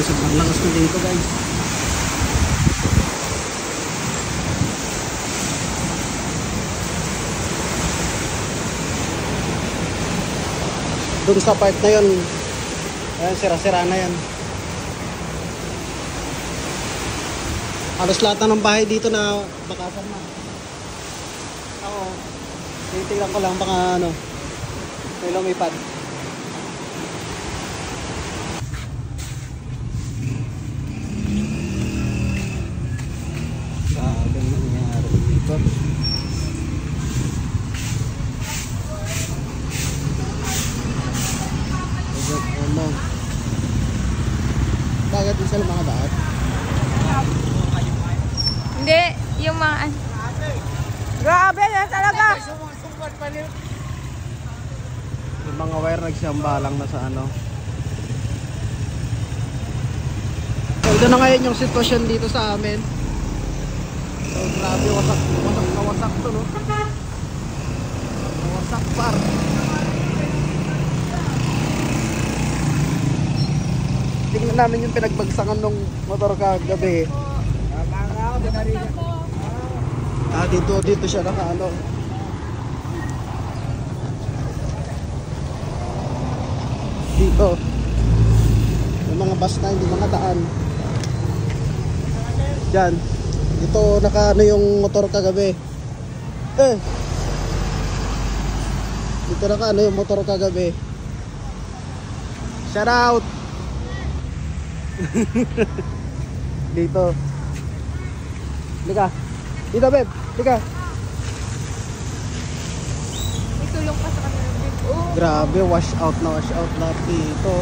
sobrang lakas na dito guys. Doon sa part na yun, ayan, sira-sira na yan. Halos lahat na ng bahay dito na bakasan na. Ako, titignan ko lang baka ano, may lumipad. Grabe nangyari dito. Bakit isa lang mga daan? Hindi, yung mga... Grabe na talaga! Yung mga wire nagsiambalang na sa ano. So, ito na ngayon yung sitwasyon dito sa amin. So, grabe, wasak to, no? Wasak par. Tingnan namin yung pinagbagsakan ng motor kagabi. Dito siya nakaano. Dito. Yung mga bus na hindi makadaan. Diyan. Ito nakaano yung motor kagabi. Dito nakaano yung motor kagabi. Shout out. Dito. Lika. Dito, babe. Lika. May tulong pa sa kanila. Oh. Grabe, wash out lahat dito.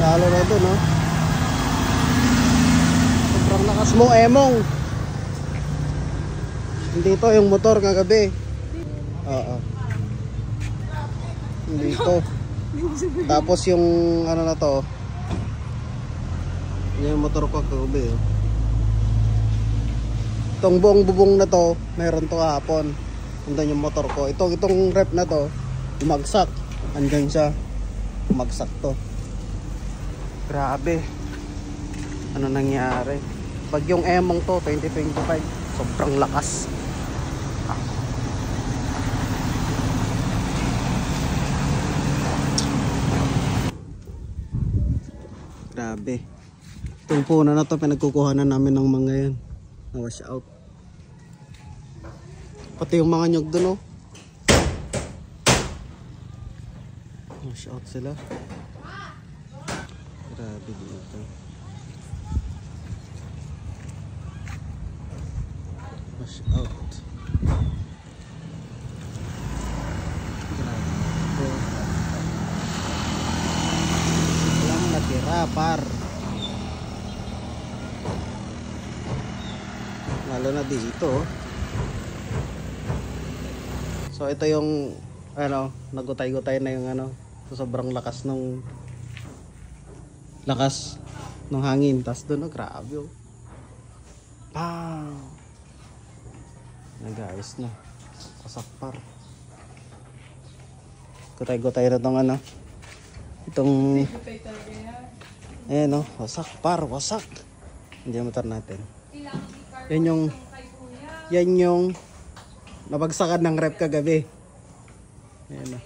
Lalo na ito, no? Sobrang lakas mo, Emong. Dito yung motor kagabi. Oo. Dito. Tapos yung ano na to. Yung motor ko kagabi, oh. Itong buong bubong na to, meron to kahapon. Andun yung motor ko. Itong rep na to, umagsak. Andyan siya. Umagsak to. Grabe. Ano nangyari? Pag yung Emong to, 2025, sobrang lakas. Grabe. Itong puno na to, pinagkukuhanan namin ng mga yan. Na wash out. Pati yung mga nyug dun, oh. Wash out sila. Grabe dito. Wash out. Grabe. Walang natira, par. Lalo na dito. So ito yung ano, nagutay-gutay na yung ano, sobrang lakas ng hangin. Tas doon, oh, grabe, oh. Pow! Nag-ayos na. Kasakpar. Gutay-gutay na tong ano. Itong ayan, oh, wasak. Hindi motor natin. Yan yung nabagsakan ng rep kagabi. Ayan, oh.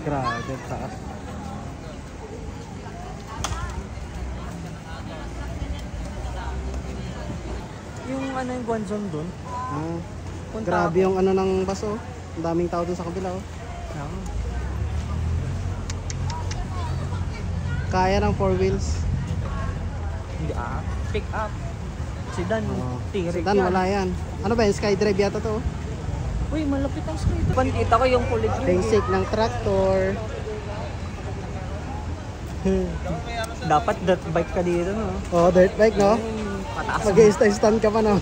Grabe, taas. Yung ano yung Guanzon dun? Ah, Punta grabe ako. yung ano ng baso. Ang daming tao dun sa kabila. Oh. Ah. Kaya ng 4 wheels. Hindi pick up. Sedan, Oh. T-Rex Sedan, wala yan. Ano ba yung Skydrive yata to? Uy, malapit ang skate. Pankita ko yung kulit yun. Basic ng tractor. Dapat dirt bike ka dito, no? Oh, dirt bike, no? Pataas. Mag-i-stand ka pa, no?